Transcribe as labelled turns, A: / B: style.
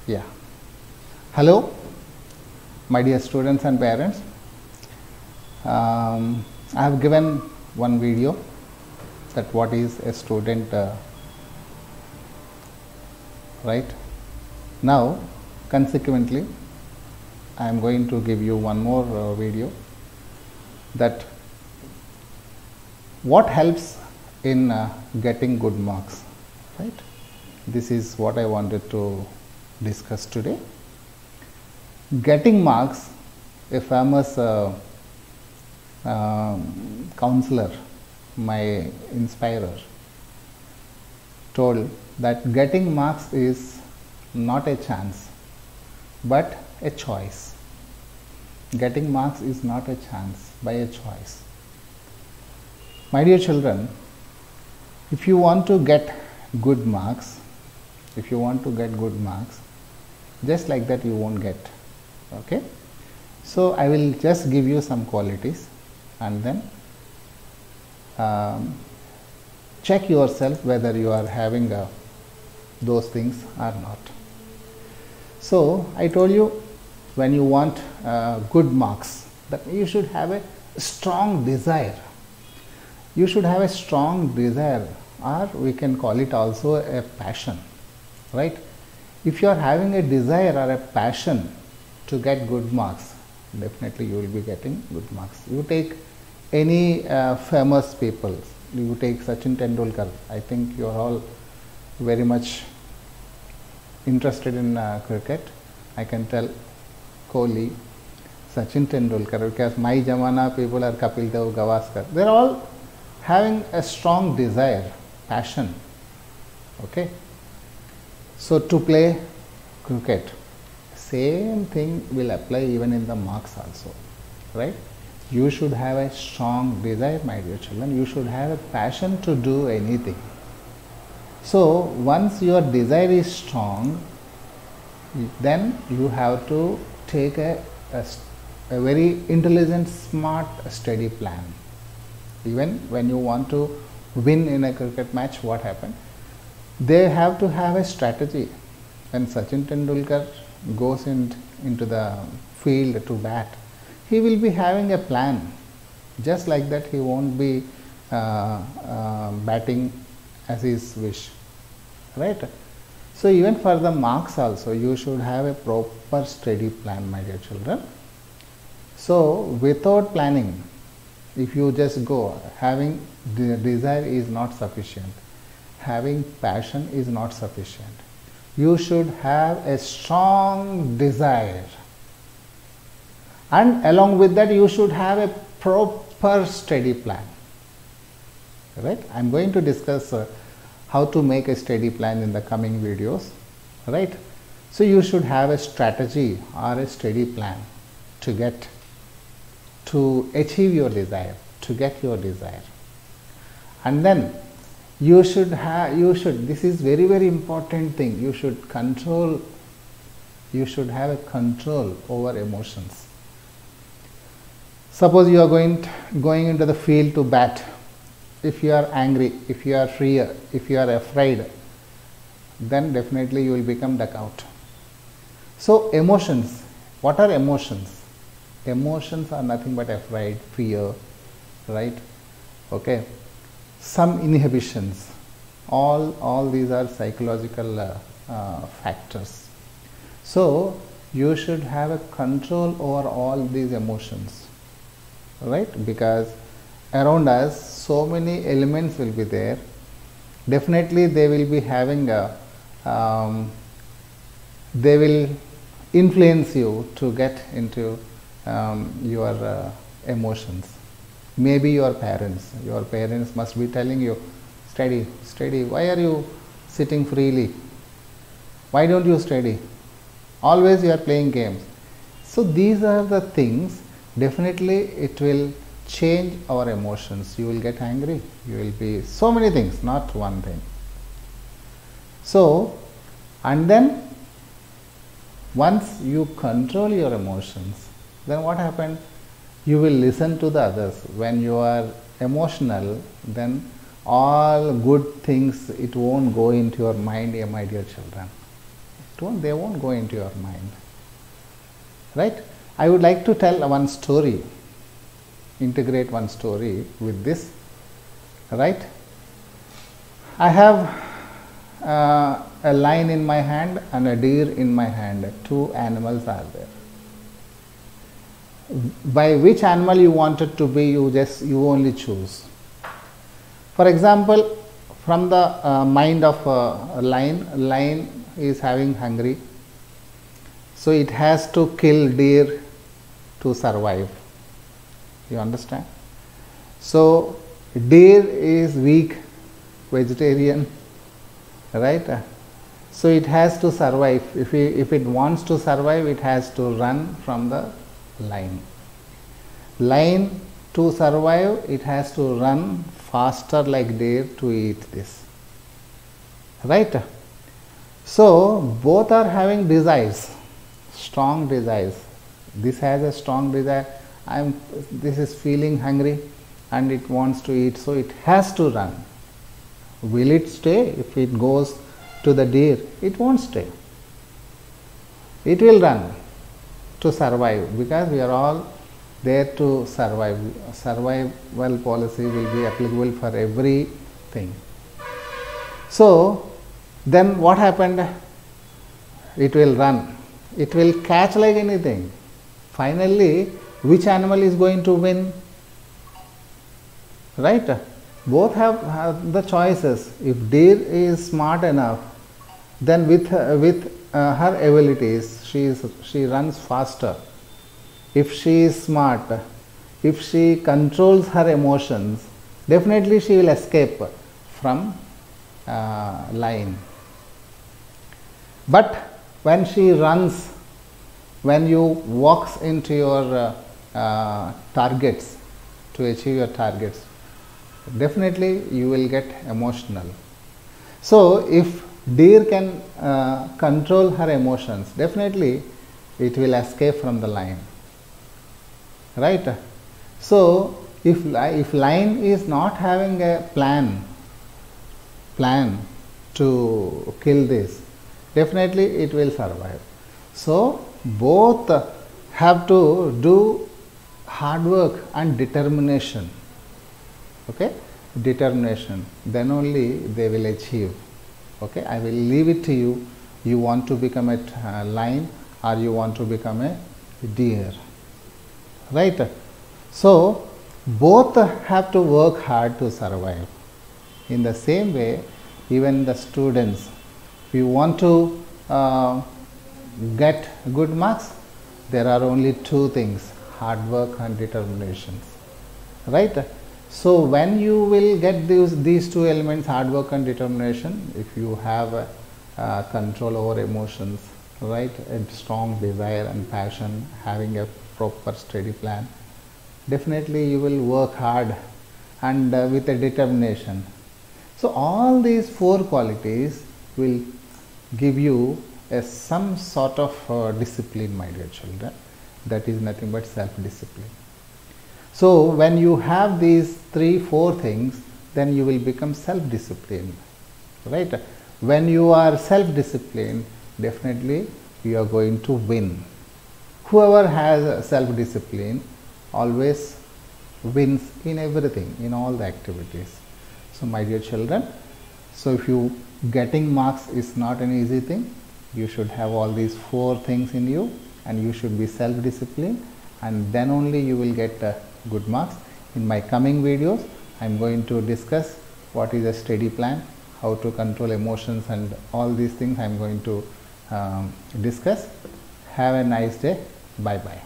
A: Yeah. Hello, my dear students and parents. I have given one video that what is a student, right? Now, consequently, I am going to give you one more video that what helps in getting good marks, right? This is what I wanted to discuss today. Getting marks, a famous counselor, my inspirer, told that getting marks is not a chance but a choice. Getting marks is not a chance, by a choice. My dear children, if you want to get good marks, just like that you won't get. Okay, so I will just give you some qualities and then check yourself whether you are having those things or not. So I told you, when you want good marks, that you should have a strong desire. You should have a strong desire, or we can call it also a passion, right? If you are having a desire or a passion to get good marks, definitely you will be getting good marks. You take any famous people, you take Sachin Tendulkar. I think you are all very much interested in cricket. I can tell Kohli, Sachin Tendulkar, because my Jamana people are Kapil Dev, Gavaskar. They are all having a strong desire, passion. Okay. So to play cricket, same thing will apply even in the marks also, right? You should have a strong desire, my dear children. You should have a passion to do anything. So once your desire is strong, then you have to take a very intelligent, smart, steady plan. Even when you want to win in a cricket match, what happened? They have to have a strategy. When Sachin Tendulkar goes into the field to bat, he will be having a plan. Just like that, he won't be batting as his wish, right? So even for the marks also, you should have a proper steady plan, my dear children. So without planning, if you just go, having the desire is not sufficient. Having passion is not sufficient. You should have a strong desire, and along with that you should have a proper steady plan, right? I am going to discuss how to make a steady plan in the coming videos, right? So you should have a strategy or a steady plan to achieve your desire, to get your desire. And then you should, this is very, very important thing, you should have a control over emotions. Suppose you are going into the field to bat. If you are angry, if you are fear, if you are afraid, then definitely you will become dugout. So emotions, what are emotions? Emotions are nothing but afraid, fear, right? Okay. Some inhibitions, all these are psychological factors. So you should have a control over all these emotions, right? Because around us so many elements will be there. Definitely they will be having they will influence you to get into your emotions. Maybe your parents must be telling you, steady, why are you sitting freely? Why don't you study? Always you are playing games. So these are the things, definitely it will change our emotions. You will get angry, you will be so many things, not one thing. So, and then once you control your emotions, then what happened? You will listen to the others. When you are emotional, then all good things, it won't go into your mind, my dear children. they won't go into your mind, right? I would like to tell one story, integrate one story with this, right? I have a lion in my hand and a deer in my hand. Two animals are there. By which animal you want it to be, you only choose. For example, from the mind of a lion is having hungry, so it has to kill deer to survive. You understand? So deer is weak, vegetarian, right? So it has to survive. If it wants to survive, it has to run from the lion. Lion, to survive, it has to run faster like deer to eat this, right? So both are having desires, strong desires. This has a strong desire. This is feeling hungry and it wants to eat, so it has to run. Will it stay? If it goes to the deer, it won't stay. It will run to survive, because we are all there to survive. Survival policy will be applicable for everything. So then what happened? It will run. It will catch like anything. Finally, which animal is going to win? Right? Both have the choices. If deer is smart enough, then with her abilities, she runs faster. If she is smart, if she controls her emotions, definitely she will escape from lion. But when she runs, when you walks into your targets, to achieve your targets, definitely you will get emotional. So if deer can control her emotions, definitely it will escape from the lion, right? So if lion is not having a plan to kill this, definitely it will survive. So both have to do hard work and determination. Okay, determination, then only they will achieve. Okay, I will leave it to you. You want to become a lion or you want to become a deer, right? So both have to work hard to survive. In the same way, even the students, if you want to get good marks, there are only two things: hard work and determination, right? So when you will get these two elements, hard work and determination, if you have control over emotions, right, a strong desire and passion, having a proper steady plan, definitely you will work hard and with a determination. So all these four qualities will give you some sort of discipline, my dear children. That is nothing but self-discipline. So when you have these 3-4 things, then you will become self-disciplined, right? When you are self-disciplined, definitely you are going to win. Whoever has self-discipline always wins in everything, in all the activities. So my dear children, so if you getting marks is not an easy thing, you should have all these 4 things in you, and you should be self-disciplined, and then only you will get good marks. In my coming videos, I am going to discuss what is a steady plan, how to control emotions, and all these things I am going to discuss. Have a nice day. Bye bye.